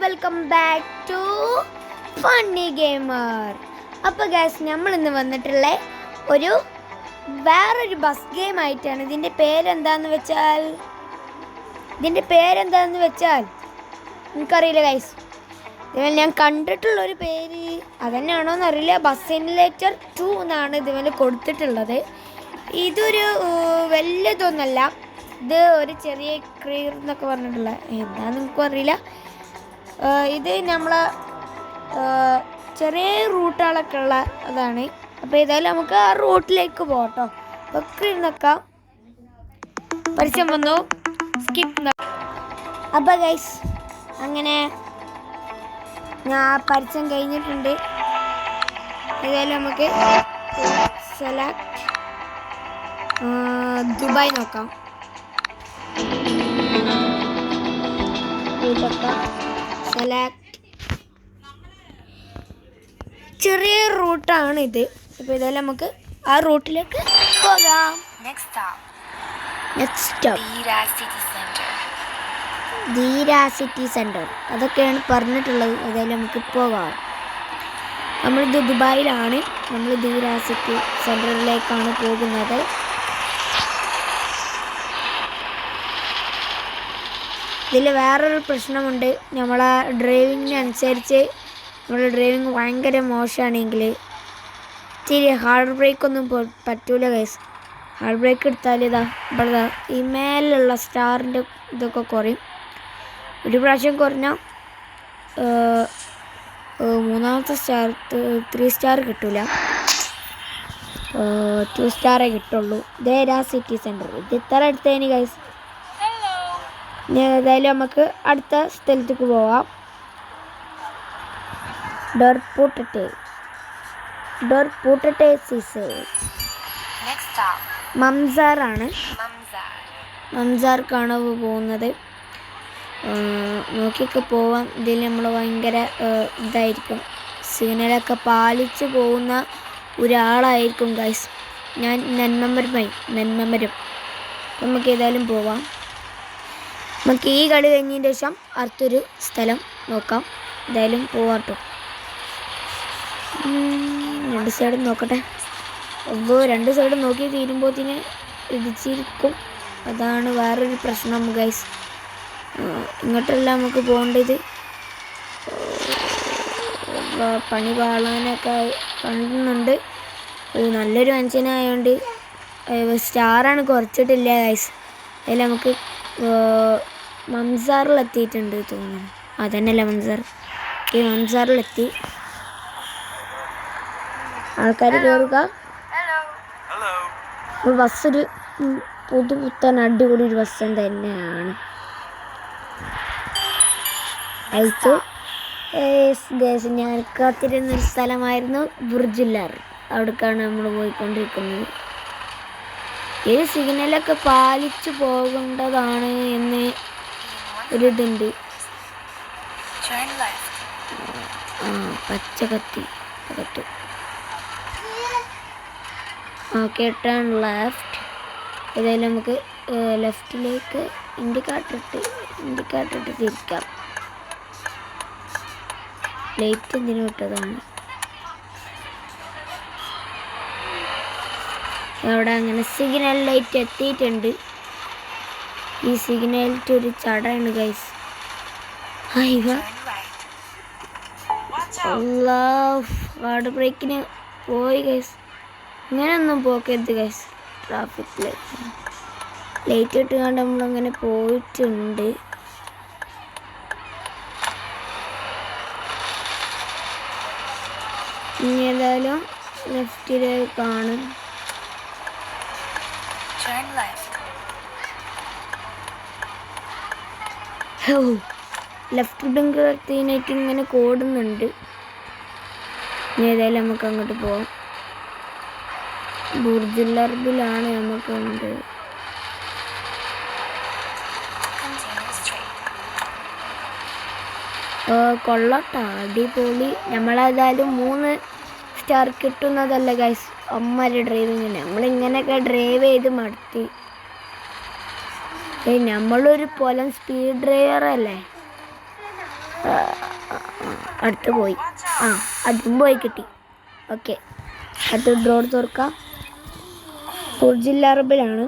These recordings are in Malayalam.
Welcome back to funny gamer. അപ്പോൾ ഗൈസ്, നമ്മൾ ഇന്ന് വന്നിട്ടുള്ള വേറൊരു ബസ് ഗെയിം ആയിട്ടാണ്. ഇതിൻ്റെ പേരെന്താന്ന് വെച്ചാൽ എനിക്കറിയില്ല ഗൈസ്. ഇതുപോലെ ഞാൻ കണ്ടിട്ടുള്ളൊരു പേര് അതന്നെയാണോ എന്നറിയില്ല. ബസ് സിമുലേറ്റർ 2 എന്നാണ് ഇതുപോലെ കൊടുത്തിട്ടുള്ളത്. ഇതൊരു വലിയതൊന്നല്ല, ഇത് ഒരു ചെറിയ ക്രീർ എന്നൊക്കെ പറഞ്ഞിട്ടുള്ള എന്താണെന്ന് എനിക്കും അറിയില്ല. ഇത് നമ്മളെ ചെറിയ റൂട്ടുകളൊക്കെ ഉള്ള അതാണ്. അപ്പോൾ ഏതായാലും നമുക്ക് ആ റൂട്ടിലേക്ക് പോകട്ടോ. അപ്പോൾ ക്രീർ നോക്കാം. പരസ്യം വന്നു, സ്കിപ്പ്. അപ്പോൾ ഗൈസ്, അങ്ങനെ ഞാൻ പരസ്യം കഴിഞ്ഞിട്ടുണ്ട്. ഏതായാലും നമുക്ക് സെലക്ട് ദുബായ് നോക്കാം. സെലക്ട് ചെറിയ റൂട്ടാണ് ഇത്. അപ്പോൾ ഇതെല്ലാം നമുക്ക് ആ റൂട്ടിലേക്ക് പോകാം. നെക്സ്റ്റ് ധീര സിറ്റി സെൻറ്റർ അതൊക്കെയാണ് പറഞ്ഞിട്ടുള്ളത്. ഏതായാലും നമുക്ക് പോകാം. നമ്മളിത് ദുബായിലാണ്. നമ്മൾ ധീര സിറ്റി സെൻറ്ററിലേക്കാണ് പോകുന്നത്. ഇതിൽ വേറൊരു പ്രശ്നമുണ്ട്. നമ്മളെ ഡ്രൈവിങ്ങിനനുസരിച്ച് നമ്മുടെ ഡ്രൈവിങ് ഭയങ്കര മോശമാണെങ്കിൽ ഇത്തിരി ഹാർഡ് ബ്രേക്കൊന്നും പറ്റൂല ഗൈസ്. ഹാർഡ് ബ്രേക്ക് എടുത്താൽ ഇവിടെ ഈ മേലുള്ള സ്റ്റാറിൻ്റെ ഇതൊക്കെ കുറയും. ഒരു പ്രാവശ്യം കുറഞ്ഞാൽ മൂന്നാമത്തെ സ്റ്റാർ 3 സ്റ്റാർ കിട്ടില്ല, 2 സ്റ്റാറേ കിട്ടുള്ളൂ. ധീര സിറ്റി സെൻറ്റർ ഇത് ഇത്ര അടുത്തേന് ഗൈസ്. ഏതായാലും നമുക്ക് അടുത്ത സ്ഥലത്തേക്ക് പോവാം. മംസാറാണ്. മംസാർക്കാണ് പോകുന്നത്. നോക്കിയൊക്കെ പോവാം. ഇതിൽ നമ്മൾ ഭയങ്കര ഇതായിരിക്കും, സിഗ്നലൊക്കെ പാലിച്ച് പോകുന്ന ഒരാളായിരിക്കും ഗൈസ്. ഞാൻ നന്മമരും. നമുക്ക് ഏതായാലും പോവാം. നമുക്ക് ഈ കളി കഴിഞ്ഞതിന് ശേഷം അടുത്തൊരു സ്ഥലം നോക്കാം. എന്തായാലും പോവാട്ടോ. 2 സൈഡും നോക്കട്ടെ. 2 സൈഡും നോക്കി തീരുമ്പോഴത്തേന് ഇടിച്ചിരിക്കും. അതാണ് വേറൊരു പ്രശ്നം ഗൈസ്. ഇങ്ങോട്ടല്ല നമുക്ക് പോകേണ്ടത്. പണി പാളാനൊക്കെ കാണുന്നുണ്ട്. നല്ലൊരു മനുഷ്യനായതുകൊണ്ട് സ്റ്റാറാണ് കുറച്ചിട്ടില്ല ഗൈസ്. അതിൽ നമുക്ക് മംസാറിലെത്തിയിട്ടുണ്ട് തോന്നുന്നു. അതന്നെയല്ല മംസാർ. ഈ മംസാറിലെത്തി. ആൾക്കാർ കയറുക. ബസ്സൊരു പുതുപുത്തൻ അടിപൊളി ഒരു ബസ് തന്നെയാണ്. ഞാൻ കാത്തിരുന്നൊരു സ്ഥലമായിരുന്നു ബുർജുല്ലാർ. അവിടേക്കാണ് നമ്മൾ പോയിക്കൊണ്ടിരിക്കുന്നത്. ഈ സിഗ്നലൊക്കെ പാലിച്ചു പോകേണ്ടതാണ് എന്ന് ഒരിതുണ്ട്. പച്ച കത്തി ഓക്കെ, ടേൺ ലെഫ്റ്റ്. ഏതായാലും നമുക്ക് ലെഫ്റ്റിലേക്ക് ഇൻഡിക്കേറ്റർ ഇട്ട് തിരിക്കാം. ലൈറ്റ് എന്തിനു വിട്ടതാണ്. അവിടെ അങ്ങനെ സിഗ്നൽ ലൈറ്റ് എത്തിയിട്ടുണ്ട്. ഈ സിഗ്നലിറ്റ് ഒരു ചടയാണ് ഗൈസ്. ഹാർഡ് ബ്രേക്കിന് പോയി ഗൈസ്. ഇങ്ങനെയൊന്നും പോക്കരുത് ഗൈസ്. ട്രാഫിക്കിൽ ലൈറ്റ് ഇട്ട് കണ്ട് നമ്മളങ്ങനെ പോയിട്ടുണ്ട്. ഇനി ഏതായാലും ലെഫ്റ്റിലേക്കാണ്. ലെഫ്റ്റ് ബെങ്കീനായിട്ട് ഇങ്ങനെ കോടുന്നുണ്ട്. ഏതായാലും നമുക്ക് അങ്ങോട്ട് പോവാം. ബുർജുല്ലർബിലാണ് നമുക്ക് ഉണ്ട്. കൊള്ളട്ടാ, അടിപൊളി. നമ്മളേതായാലും 3 സ്റ്റാർ കിട്ടുന്നതല്ല ഗൈസ് അമ്മമാരുടെ ഡ്രൈവിങ്ങിന്. നമ്മളിങ്ങനെയൊക്കെ ഡ്രൈവ് ചെയ്ത് മടുത്തി. നമ്മളൊരു പൊലം സ്പീഡ് ഡ്രൈവറല്ലേ. അടുത്ത് പോയി. അതും പോയി കിട്ടി. ഓക്കെ, അടുത്ത ഡ്രോ തുറക്കാം. ബുർജിൽ അറബിലാണ്.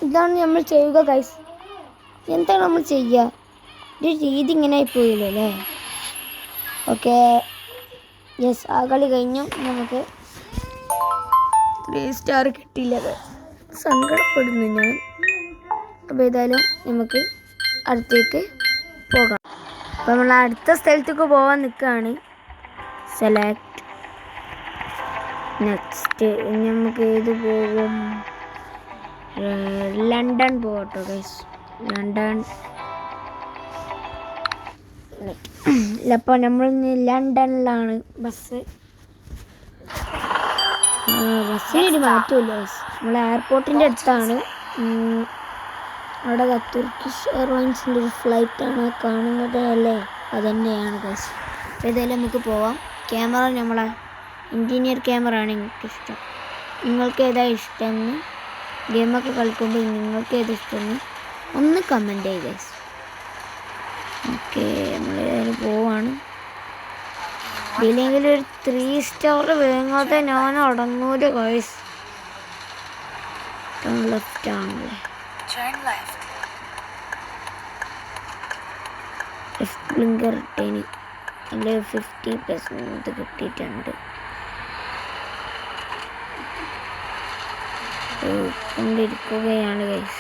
ഇതാണ് നമ്മൾ ചെയ്യുക ഗൈസ്. എന്താണ് നമ്മൾ ചെയ്യുക? ഒരു രീതി ഇങ്ങനെ ആയിപ്പോയില്ലേ അല്ലേ? ഓക്കെ, യെസ്, ആ കളി കഴിഞ്ഞു. നമുക്ക് 3 സ്റ്റാർ കിട്ടിയില്ലത്, സങ്കടപ്പെടുന്നു ഞാൻ. അപ്പോൾ ഏതായാലും നമുക്ക് അടുത്തേക്ക് പോകാം. അപ്പോൾ നമ്മൾ അടുത്ത സ്ഥലത്തേക്ക് പോകാൻ നിൽക്കുകയാണ്. Select next. നമുക്ക് ഏത് പോകും? ലണ്ടൻ പോകട്ടോ ഗൈസ്. ലണ്ടൻ. അപ്പോൾ നമ്മൾ ലണ്ടനിലാണ്. ബസ്സിനൊരു മാറ്റമില്ല ഗൈസ്. നമ്മൾ എയർപോർട്ടിൻ്റെ അടുത്താണ്. അവിടെ തുർക്കിഷ് എയർലൈൻസിൻ്റെ ഒരു ഫ്ലൈറ്റാണ് കാണുന്നത് അല്ലേ? അതുതന്നെയാണ് ഗൈസ്. ഏതായാലും നമുക്ക് പോവാം. ക്യാമറ നമ്മളെ ഇൻറ്റീരിയർ ക്യാമറ ആണ് എനിക്കിഷ്ടം. നിങ്ങൾക്ക് ഏതാ ഇഷ്ടമെന്ന്, ഗെയിമൊക്കെ കളിക്കുമ്പോൾ നിങ്ങൾക്ക് ഏതാ ഇഷ്ടമെന്ന് ഒന്ന് കമൻറ്റ് ചെയ്യുക ഗൈസ്. ഓക്കെ, നമ്മൾ ഏതായാലും പോവാണ്. ഇല്ലെങ്കിൽ ഒരു 3 സ്റ്റാർ വേങ്ങാതെ ഞാൻ അടങ്ങൂല ഗൈസ്. ലെഫ്റ്റ് ആണല്ലേ? ലെഫ്റ്റ് ബ്ലിങ്കർ ഇട്ടേന് അതിൽ 50% കിട്ടിയിട്ടുണ്ട്. കൊണ്ടിരിക്കുകയാണ് ഗൈസ്.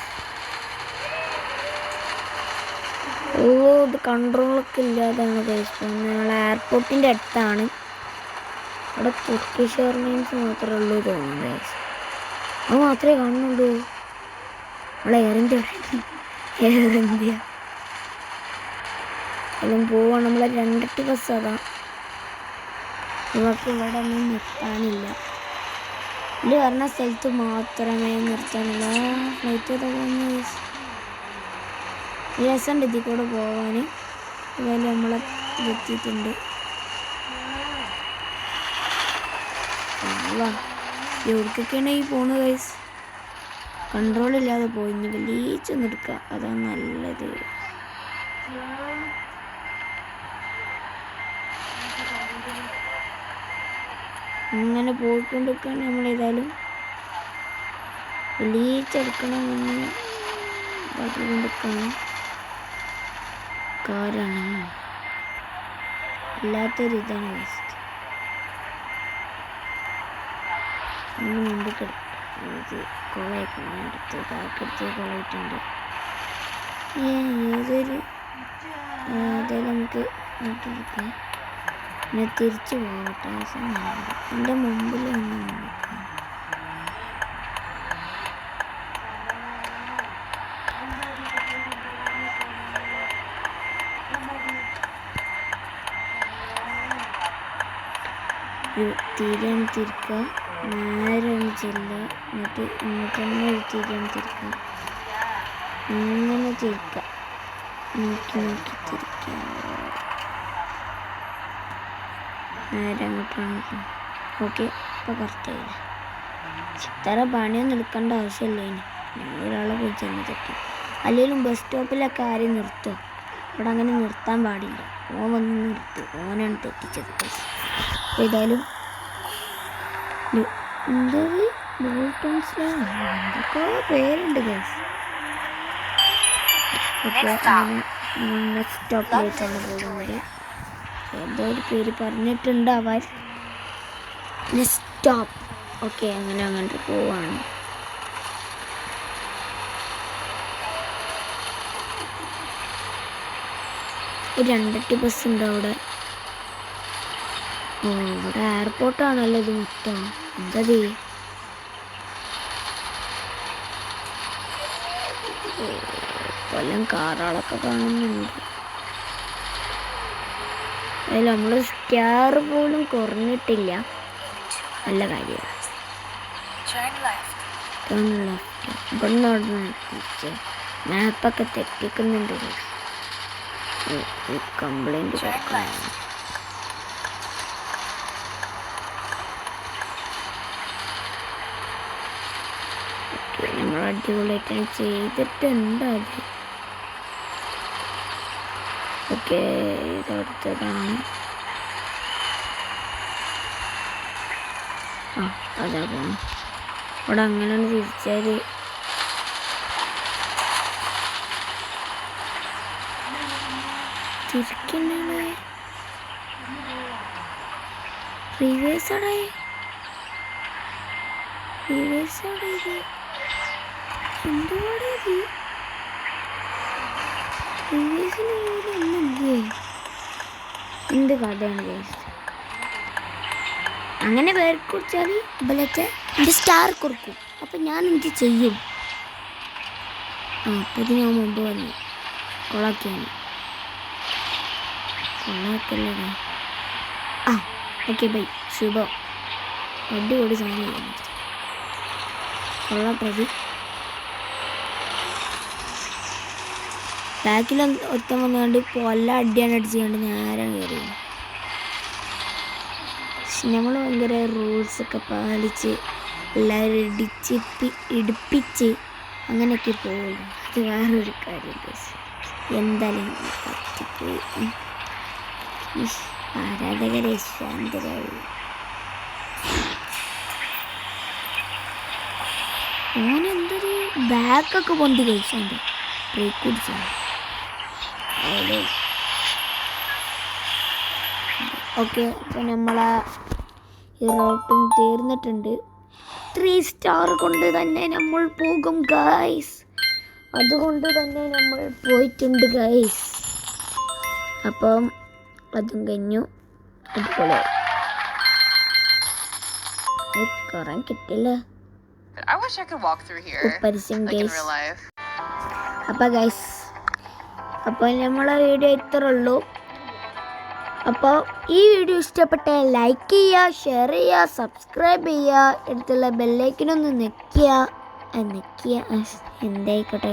ഇത് കൺട്രോളൊക്കെ ഇല്ലാതാണ് ഗൈസ്. ഞങ്ങൾ എയർപോർട്ടിൻ്റെ അടുത്താണ്. അവിടെ തുർക്കിഷ് എയർലൈൻസ് മാത്രമേ ഉള്ളൂ തോന്നുന്നു ഗൈസ്. അത് മാത്രമേ കാണുന്നുള്ളൂ. നമ്മളെ എയർ ഇന്ത്യ എല്ലാം പോവാണ്. നമ്മളെ 2 ബസ് അതാ. നമുക്ക് ഇവിടെ ഒന്നും നിർത്താനില്ല. ഇത് പറഞ്ഞ സ്ഥലത്ത് മാത്രമേ നിർത്താനില്ല. ഫ്ലൈറ്റ് പോകുന്ന രസമുണ്ട് ഇതിൽ കൂടെ പോകാൻ. അതുപോലെ നമ്മളെ എത്തിയിട്ടുണ്ട്. എവിടേക്കൊക്കെയാണ് ഈ പോകുന്നത് ഗൈസ്? കൺട്രോളില്ലാതെ പോയി. ഇനി വലിച്ചൊന്നും എടുക്കുക, അതാണ് നല്ലത്. ഇങ്ങനെ പോയിക്കൊണ്ടിരിക്കുകയാണ്. നമ്മളേതായാലും വലിച്ചെടുക്കണമെന്ന് പറഞ്ഞുകൊണ്ടിരിക്കുകയാണ്. കാരണം ഇല്ലാത്തൊരിതാണ് ഗൈസ്. അതിന് മുമ്പ് കൊളായിക്കണം. അടുത്ത് കൊളായിട്ടുണ്ട്. ഏതായാലും നമുക്ക് നോക്കിയെടുക്കാം. പിന്നെ തിരിച്ചു പോകട്ടെ. എൻ്റെ മുമ്പിൽ ഒന്ന് നോക്കാം. തിരിയാണ് തിരിക്കുക. നേരെ ഒന്ന് ചെല്ലുക. എന്നിട്ട് ഇങ്ങോട്ട് തന്നെ ഒരു തിരിയാണ് തിരിക്കുക. ഇങ്ങനെ തിരിക്കുക. നോക്കി തിരിക്കുക. നേരെ അങ്ങോട്ടാണ്. ഓക്കെ, ഇപ്പോൾ കറക്റ്റായില്ല. ഇത്ര പണിയൊന്നും എടുക്കേണ്ട ആവശ്യമില്ല. ഞങ്ങളൊരാളെ പോയി ചെന്ന് തെറ്റി. അല്ലെങ്കിലും ബസ് സ്റ്റോപ്പിലൊക്കെ ആരെയും നിർത്തുമോ? അവിടെ അങ്ങനെ നിർത്താൻ പാടില്ല. ഓൻ വന്ന് നിർത്തി. ഓനാണ് തെറ്റിച്ചത്. ഏതായാലും എന്തൊക്കെ പേരുണ്ട് ഗൈസ്. ഓക്കെ, അങ്ങനെ സ്റ്റോപ്പിലേക്കാണ് പോകുന്നത്. എന്തോ ഒരു പേര് പറഞ്ഞിട്ടുണ്ട് അവർ. സ്റ്റോപ്പ്. ഓക്കെ, അങ്ങനെ അങ്ങോട്ട് പോവാണ്. ഒരു 2 ബസ് ഉണ്ട് അവിടെ. ഇവിടെ എയർപോർട്ടാണല്ലോ ഇത് മൊത്തം. എന്തത്? കൊല്ലം കാറുകളൊക്കെ കാണുന്നുണ്ട്. അതിൽ നമ്മൾ സ്റ്റാർ പോലും കുറഞ്ഞിട്ടില്ല. നല്ല കാര്യമാണ്. ഇവിടുന്ന് മാപ്പൊക്കെ തെറ്റിക്കുന്നുണ്ട്. കംപ്ലൈൻറ്റ് കൊടുക്കണം. നമ്മൾ അടിപൊളിയായിട്ടാണ് ചെയ്തിട്ടുണ്ട്. അത് ഓക്കെ ഇതെടുത്തതാണ്. ആ അതാ പോണം. ഇവിടെ അങ്ങനെയാണ് തിരിച്ചാൽ തിരിക്കണ്ടാണ്. റിവേഴ്സാണ് റിവേഴ്സാണ് ഇത്. എന്തുവാണ് ഇത്? റിവേഴ്സിന് ഒന്നുമില്ലേ? എന്ത് കഥയാണ് ഗൈസ്? അങ്ങനെ പേര് കുറിച്ചാൽ ഇവലൊക്കെ എൻ്റെ സ്റ്റാർ കൊടുക്കും. അപ്പം ഞാൻ എന്ത് ചെയ്യും? അപ്പോൾ ഇത് ഞാൻ മുമ്പ് വന്നു കൊളാക്കിയാണ്. കൊളാക്കല്ലേ? ആ ഓക്കെ ബൈ ശുഭം. അടിപൊളി സാധനം കൊള്ളാട്ടത്. ബാക്കിൽ ഒറ്റം വന്നുകൊണ്ട് പൊല്ല അടിയാണ് അടിച്ചുകൊണ്ട് നേരം കയറി. നമ്മൾ ഭയങ്കര റൂൾസൊക്കെ പാലിച്ച് എല്ലാവരും ഇടിപ്പിച്ച് അങ്ങനെയൊക്കെ പോകുള്ളൂ. അത് വേറൊരു കാര്യം. എന്തായാലും കത്തിപ്പോയി. ആരാധകരെ ശാന്തരായി. ഓനെന്തൊരു ബാക്കൊക്കെ പൊന്തി കഴിച്ചുണ്ട്. ബ്രേക്ക് കുടിച്ചാണ്. ഓക്കെ അപ്പോൾ നമ്മളെ ഈ റോട്ടും തീർന്നിട്ടുണ്ട്. 3 സ്റ്റാർ കൊണ്ട് തന്നെ നമ്മൾ പോകും ഗൈസ്. അതുകൊണ്ട് തന്നെ നമ്മൾ പോയിട്ടുണ്ട് ഗൈസ്. അപ്പം അതും കഴിഞ്ഞു. അതുപോലെ കുറേ കിട്ടില്ല. പരസ്യം ഗൈസ്. അപ്പം ഗൈസ് അപ്പോൾ നമ്മളെ വീഡിയോ ഇത്രേ ഉള്ളൂ. അപ്പോൾ ഈ വീഡിയോ ഇഷ്ടപ്പെട്ടാൽ ലൈക്ക് ചെയ്യുക, ഷെയർ ചെയ്യുക, സബ്സ്ക്രൈബ് ചെയ്യുക, അടുത്തുള്ള ബെല്ലൈക്കനൊന്ന് ഞെക്കുക എന്തായിക്കോട്ടെ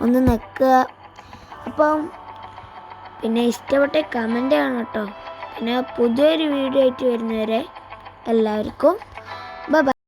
ഒന്ന് ഞെക്കുക. അപ്പം പിന്നെ ഇഷ്ടപ്പെട്ട കമൻ്റ് ആണ് കേട്ടോ. പിന്നെ പുതിയൊരു വീഡിയോ ആയിട്ട് വരുന്നവരെ എല്ലാവർക്കും ബൈ.